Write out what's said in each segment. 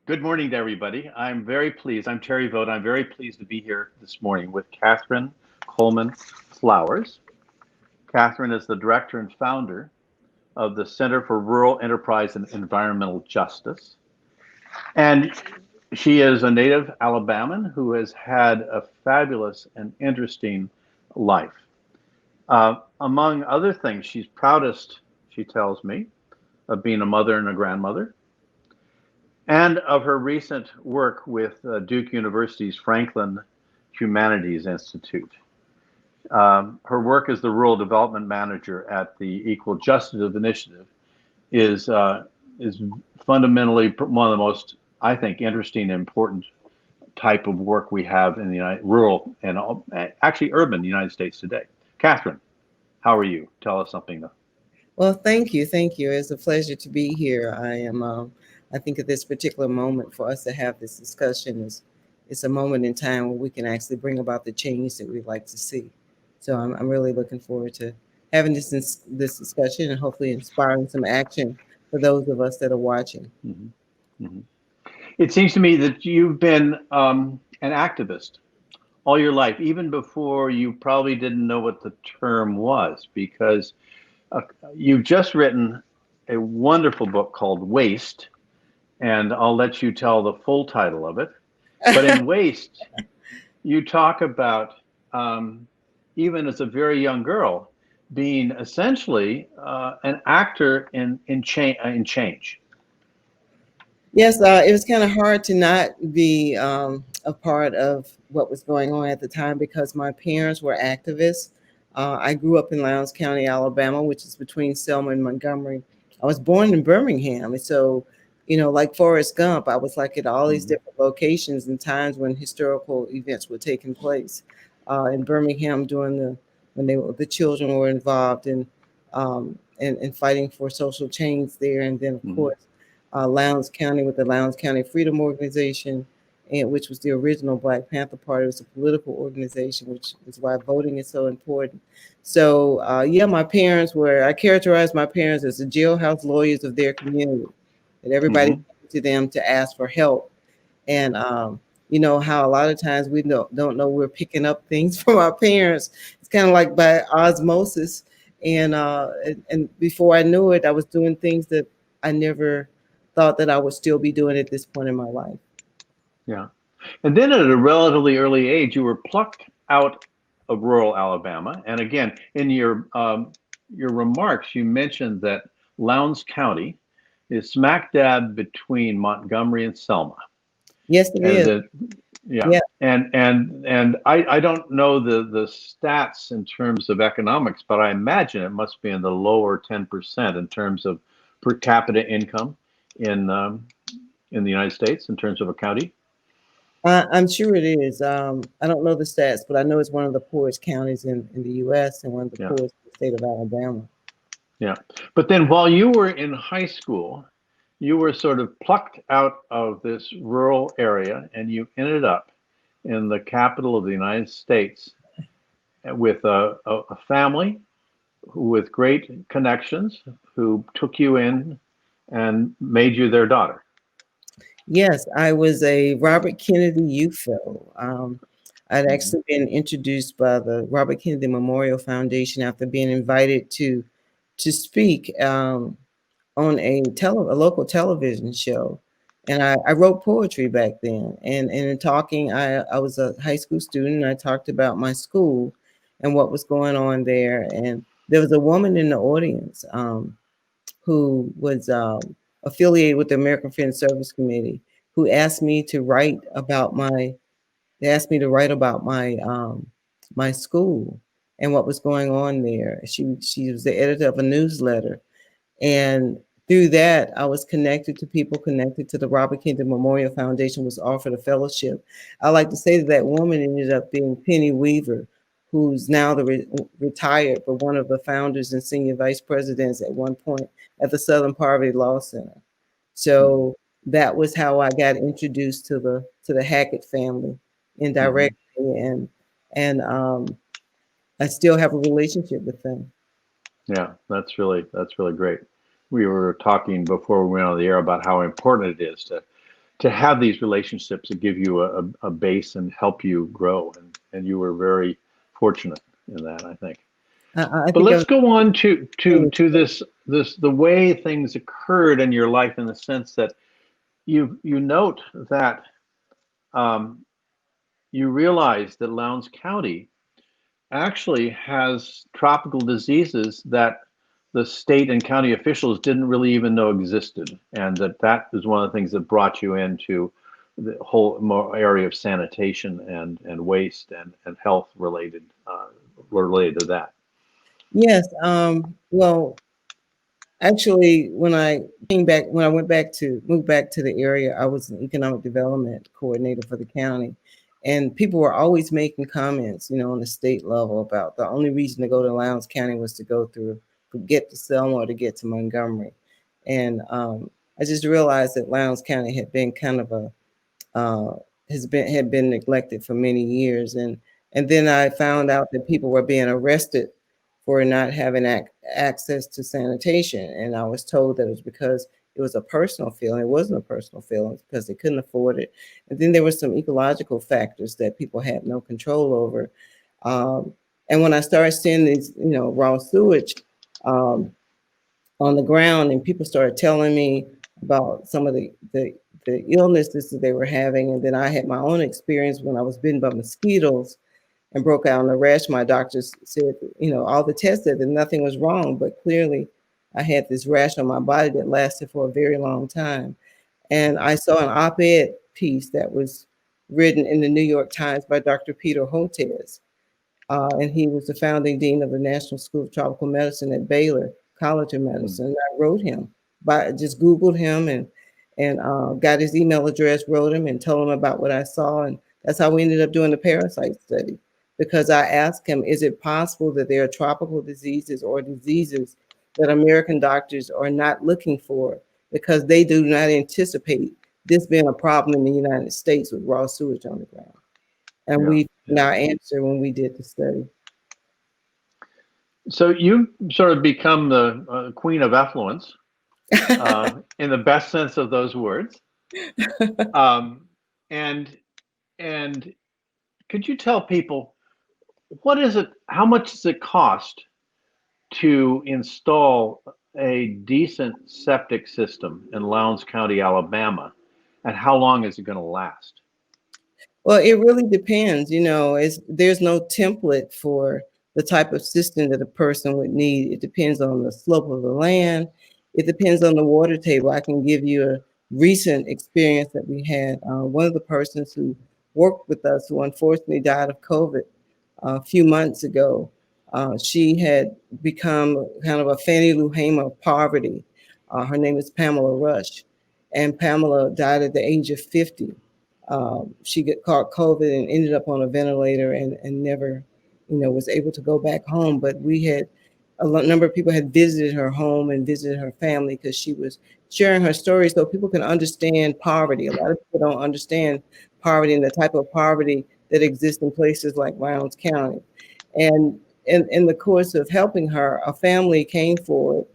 Good morning to everybody. I'm very pleased. I'm Terry Vogt. I'm very pleased to be here this morning with Catherine Coleman Flowers. Catherine is the director and founder of the Center for Rural Enterprise and Environmental Justice. And she is a native Alabaman who has had a fabulous and interesting life. Among other things, she's proudest, she tells me, of being a mother and a grandmother, and of her recent work with Duke University's Franklin Humanities Institute. Her work as the Rural Development Manager at the Equal Justice Initiative is fundamentally one of the most, I think, interesting and important type of work we have in the rural and actually urban United States today. Catherine, how are you? Tell us something. Well, thank you. Thank you. It's a pleasure to be here. I think at this particular moment for us to have this discussion it's a moment in time where we can actually bring about the change that we'd like to see. So I'm really looking forward to having this discussion and hopefully inspiring some action for those of us that are watching. Mm-hmm. Mm-hmm. It seems to me that you've been an activist all your life, even before you probably didn't know what the term was, because you've just written a wonderful book called Waste, and I'll let you tell the full title of it. But in Waste, you talk about, even as a very young girl, being essentially an actor in change. Yes, it was kind of hard to not be a part of what was going on at the time because my parents were activists. I grew up in Lowndes County, Alabama, which is between Selma and Montgomery. I was born in Birmingham. And so, like Forrest Gump, I was like at all these different locations and times when historical events were taking place. In Birmingham when the children were involved in fighting for social change there. And then, of course, Lowndes County with the Lowndes County Freedom Organization, which was the original Black Panther Party. It was a political organization, which is why voting is so important. So, my parents I characterized my parents as the jailhouse lawyers of their community, that everybody came to them to ask for help. And, how a lot of times we don't know we're picking up things from our parents. It's kind of like by osmosis. And before I knew it, I was doing things that I never thought that I would still be doing at this point in my life. Yeah. And then at a relatively early age, you were plucked out of rural Alabama. And again, in your remarks, you mentioned that Lowndes County is smack dab between Montgomery and Selma. Yes, it is. Yeah. And I don't know the stats in terms of economics, but I imagine it must be in the lower 10% in terms of per capita income in the United States in terms of a county. I'm sure it is. I don't know the stats, but I know it's one of the poorest counties in the U.S. and one of the poorest in the state of Alabama. Yeah. But then while you were in high school, you were sort of plucked out of this rural area and you ended up in the capital of the United States with a family with great connections who took you in and made you their daughter. Yes, I was a Robert Kennedy Youth Fellow. I'd actually been introduced by the Robert Kennedy Memorial Foundation after being invited to speak on a local television show. And I wrote poetry back then. And in talking, I was a high school student. And I talked about my school and what was going on there. And there was a woman in the audience who was affiliated with the American Friends Service Committee, who asked me to write about my my school and what was going on there. She was the editor of a newsletter, and through that, I was connected to people connected to the Robert Kennedy Memorial Foundation, was offered a fellowship. I like to say that woman ended up being Penny Weaver, who's now the retired, but one of the founders and senior vice presidents at one point at the Southern Poverty Law Center. So that was how I got introduced to the Hackett family indirectly, and I still have a relationship with them. Yeah, that's really great. We were talking before we went on the air about how important it is to have these relationships that give you a base and help you grow, and you were very fortunate in that, I think. I But think let's I'm go on to this the way things occurred in your life, in the sense that you note that um, you realize that Lowndes County actually has tropical diseases that the state and county officials didn't really even know existed, and that is one of the things that brought you into the whole more area of sanitation and waste and health related to that. Yes. Well, actually, when I went back to moved back to the area, I was an economic development coordinator for the county, and people were always making comments, on the state level about the only reason to go to Lowndes County was to go through to get to Selma or to get to Montgomery, and I just realized that Lowndes County had been kind of a uh, had been neglected for many years, and then I found out that people were being arrested for not having access to sanitation, and I was told that it was because it was a personal feeling. It wasn't a personal feeling because they couldn't afford it, and then there were some ecological factors that people had no control over. Um, and when I started seeing these, raw sewage, um, on the ground, and people started telling me about some of the illnesses that they were having. And then I had my own experience when I was bitten by mosquitoes and broke out in a rash. My doctors said, all the tests said that nothing was wrong, but clearly I had this rash on my body that lasted for a very long time. And I saw an op-ed piece that was written in the New York Times by Dr. Peter Hotez, and he was the founding dean of the National School of Tropical Medicine at Baylor College of Mm. Medicine. And I wrote him, just Googled him and got his email address, wrote him, and told him about what I saw. And that's how we ended up doing the parasite study, because I asked him, is it possible that there are tropical diseases or diseases that American doctors are not looking for because they do not anticipate this being a problem in the United States with raw sewage on the ground? And Yeah, we found yeah. our answer when we did the study. So you sort of become the queen of affluence, in the best sense of those words. Um, and and could you tell people what is it? How much does it cost to install a decent septic system in Lowndes County, Alabama, and how long is it going to last? Well, it really depends. There's no template for the type of system that a person would need. It depends on the slope of the land. It depends on the water table. I can give you a recent experience that we had. One of the persons who worked with us, who unfortunately died of COVID a few months ago, she had become kind of a Fannie Lou Hamer of poverty. Her name is Pamela Rush, and Pamela died at the age of 50. She caught COVID and ended up on a ventilator and never, was able to go back home. But we had number of people had visited her home and visited her family because she was sharing her story so people can understand poverty. A lot of people don't understand poverty and the type of poverty that exists in places like Lowndes County. And in the course of helping her, a family came forward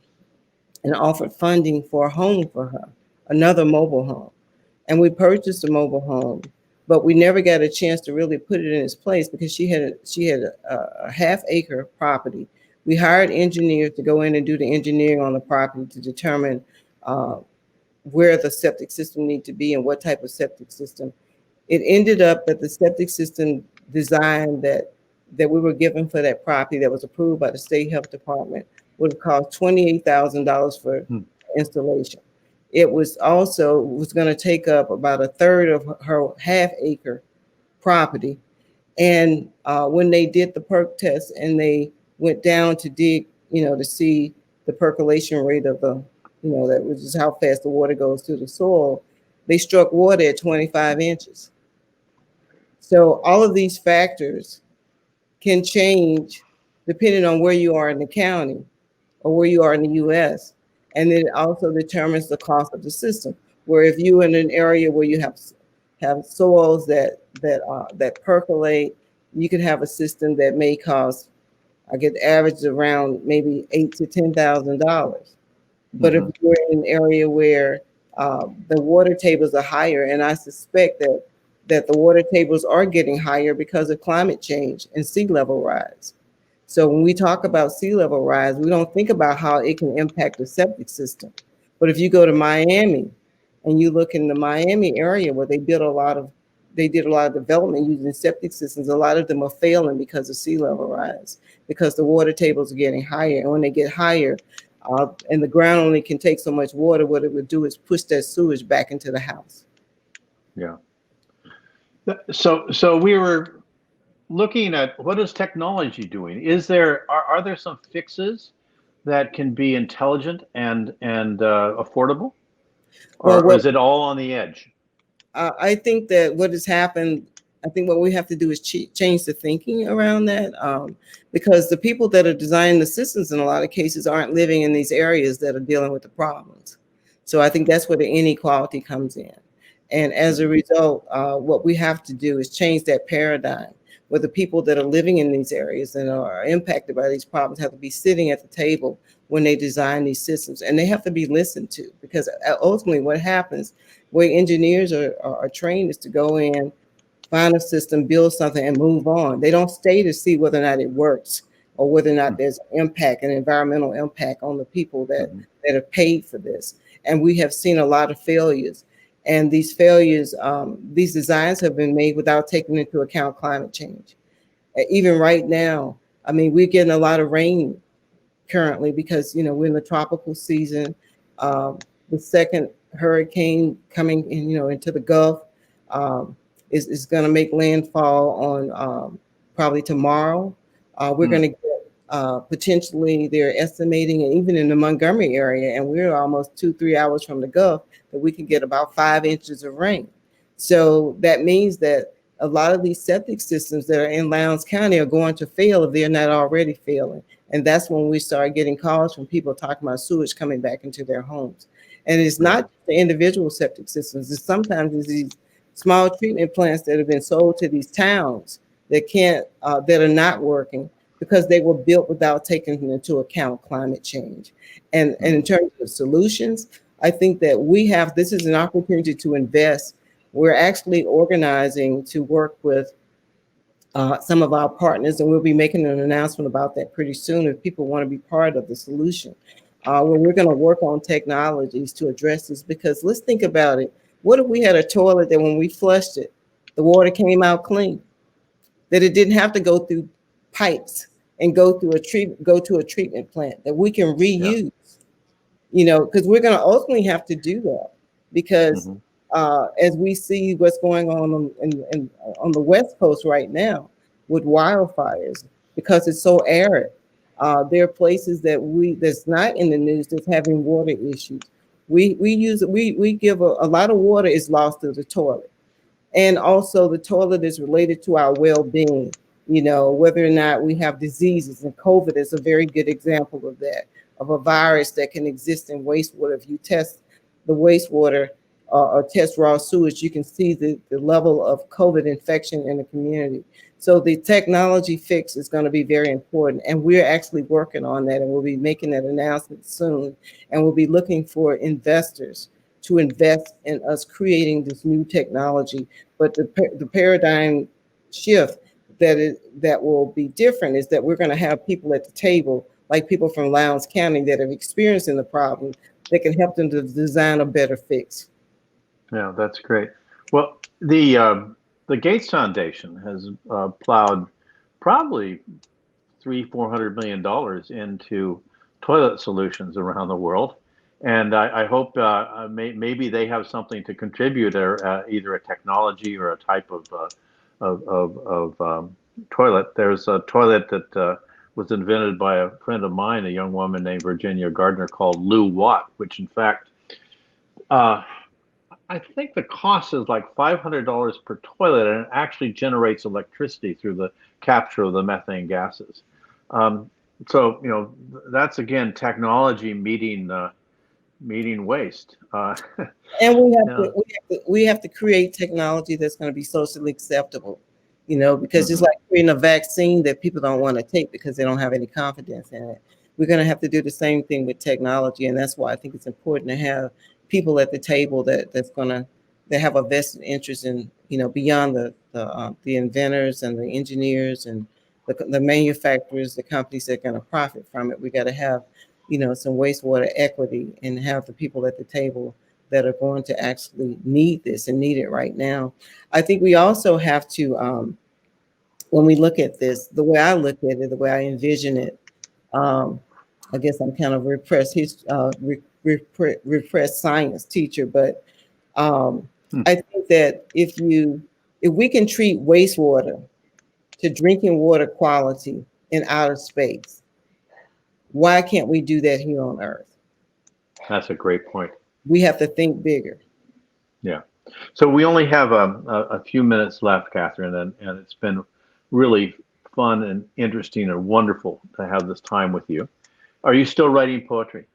and offered funding for a home for her, another mobile home. And we purchased a mobile home, but we never got a chance to really put it in its place because she had a half-acre property. We hired engineers to go in and do the engineering on the property to determine uh, where the septic system need to be and what type of septic system. It ended up that the septic system design that we were given for that property that was approved by the state health department would have cost $28,000 for Hmm. installation. It was also was going to take up about a third of her half-acre property. And when they did the perk test and they went down to dig, to see the percolation rate of that was just how fast the water goes through the soil, they struck water at 25 inches. So all of these factors can change depending on where you are in the county or where you are in the US. And then it also determines the cost of the system. Where if you're in an area where you have soils that percolate, you could have a system that may cost, I get average around maybe $8,000 to $10,000. But if Hmm. you're in an area where the water tables are higher, and I suspect that the water tables are getting higher because of climate change and sea level rise. So when we talk about sea level rise, we don't think about how it can impact the septic system. But if you go to Miami and you look in the Miami area where they did a lot of development using septic systems, a lot of them are failing because of sea level rise, because the water tables are getting higher. And when they get higher, and the ground only can take so much water, what it would do is push that sewage back into the house. Yeah. So we were looking at what is technology doing? Are there some fixes that can be intelligent and affordable, Well, or is it all on the edge? I think that what has happened, I think what we have to do is change the thinking around that, because the people that are designing the systems in a lot of cases aren't living in these areas that are dealing with the problems. So I think that's where the inequality comes in. And as a Mhm. result, what we have to do is change that paradigm where the people that are living in these areas and are impacted by these problems have to be sitting at the table when they design these systems, and they have to be listened to, because ultimately what happens, where engineers are trained, is to go in, find a system, build something, and move on. They don't stay to see whether or not it works or whether or not there's impact, an environmental impact on the people Mhm. that are paid for this. And we have seen a lot of failures. And these failures, these designs have been made without taking into account climate change. Even right now, I mean, we're getting a lot of rain currently because we're in the tropical season. The second hurricane coming in, into the Gulf, um, is going to make landfall on, probably tomorrow. We're going Mm. to get, potentially, they're estimating, and even in the Montgomery area, and we're almost 2-3 hours from the Gulf, that we can get about 5 inches of rain. So that means that a lot of these septic systems that are in Lowndes County are going to fail if they're not already failing. And that's when we start getting calls from people talking about sewage coming back into their homes. And it's Yeah. not the individual septic systems. It's these small treatment plants that have been sold to these towns that are not working because they were built without taking into account climate change. And in Mhm. terms of solutions, I think that this is an opportunity to invest. We're actually organizing to work with some of our partners, and we'll be making an announcement about that pretty soon if people want to be part of the solution. Where we're going to work on technologies to address this, because let's think about it. What if we had a toilet that when we flushed it, the water came out clean, that it didn't have to go through pipes and go to a treatment plant, that we can Yeah. reuse, because we're going to ultimately have to do that, because Hmm. as we see what's going on the West Coast right now with wildfires, because it's so arid. There are places that's not in the news that's having water issues. We give a lot of water is lost through the toilet, and also the toilet is related to our well-being, whether or not we have diseases, and COVID is a very good example of that, of a virus that can exist in wastewater. If you test the wastewater, or test raw sewage, you can see the level of COVID infection in the community. So the technology fix is going to be very important, and we're actually working on that, and we'll be making that announcement soon, and we'll be looking for investors to invest in us creating this new technology. But the paradigm shift that will be different is that we're going to have people at the table, like people from Lowndes County that have experienced in the problem, that can help them to design a better fix. Yeah, that's great. Well, the Gates Foundation has plowed probably 300-400 million dollars into toilet solutions around the world, and I hope maybe they have something to contribute, or either a technology or a type of toilet. There's a toilet that was invented by a friend of mine, a young woman named Virginia Gardner, called Lou Watt, which in fact. Uh, I think the cost is like $500 per toilet, and it actually generates electricity through the capture of the methane gases. Um, so, that's again technology meeting waste. And we have Yeah. to create technology that's going to be socially acceptable, because it's Hmm. like creating a vaccine that people don't want to take because they don't have any confidence in it. We're going to have to do the same thing with technology, and that's why I think it's important to have people at the table that have a vested interest in, beyond the inventors and the engineers and the manufacturers, the companies that are going to profit from it. We got to have, some wastewater equity and have the people at the table that are going to actually need this and need it right now. I think we also have to, when we look at this, the way I look at it, the way I envision it, um, I guess I'm kind of repressed science teacher, but Hmm. I think that if we can treat wastewater to drinking water quality in outer space, why can't we do that here on Earth? That's a great point. We have to think bigger. Yeah. So we only have a few minutes left, Catherine, and it's been really fun and interesting and wonderful to have this time with you. Are you still writing poetry?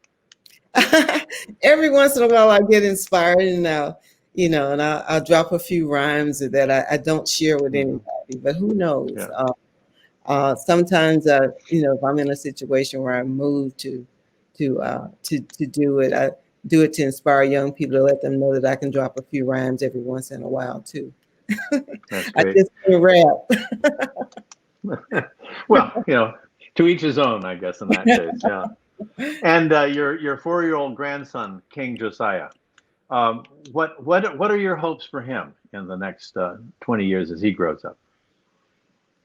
Every once in a while, I get inspired, and I'll drop a few rhymes that I don't share with Hmm. anybody. But who knows? Yeah. Sometimes, if I'm in a situation where I'm moved to do it, I do it to inspire young people, to let them know that I can drop a few rhymes every once in a while too. That's I great. just can't rap. Well, to each his own, I guess, in that case. Yeah. And your 4-year-old grandson, King Josiah. What are your hopes for him in the next 20 years as he grows up?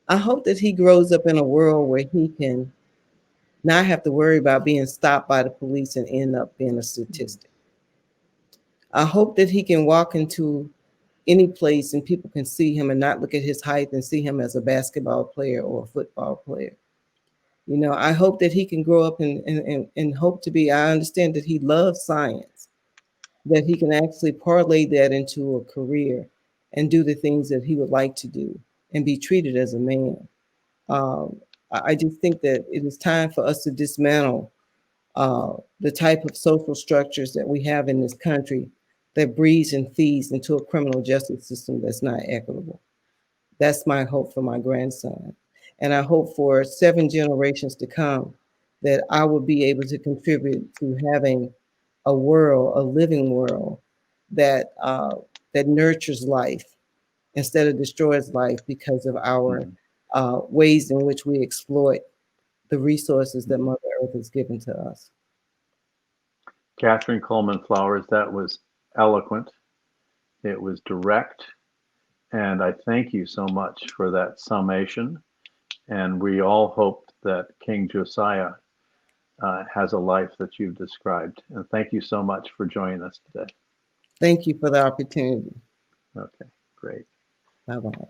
I hope that he grows up in a world where he can not have to worry about being stopped by the police and end up being a statistic. I hope that he can walk into any place and people can see him and not look at his height and see him as a basketball player or a football player. I hope that he can grow up and hope to be, I understand that he loves science, that he can actually parlay that into a career and do the things that he would like to do and be treated as a man. Um, I just think that it is time for us to dismantle the type of social structures that we have in this country that breeds and feeds into a criminal justice system that's not equitable. That's my hope for my grandson. And I hope for 7 generations to come that I will be able to contribute to having a world, a living world that nurtures life instead of destroys life because of our Mhm. ways in which we exploit the resources that Mother Earth has given to us. Catherine Coleman Flowers, that was eloquent. It was direct. And I thank you so much for that summation. And we all hope that King Josiah has a life that you've described. And thank you so much for joining us today. Thank you for the opportunity. Okay, great. Bye bye.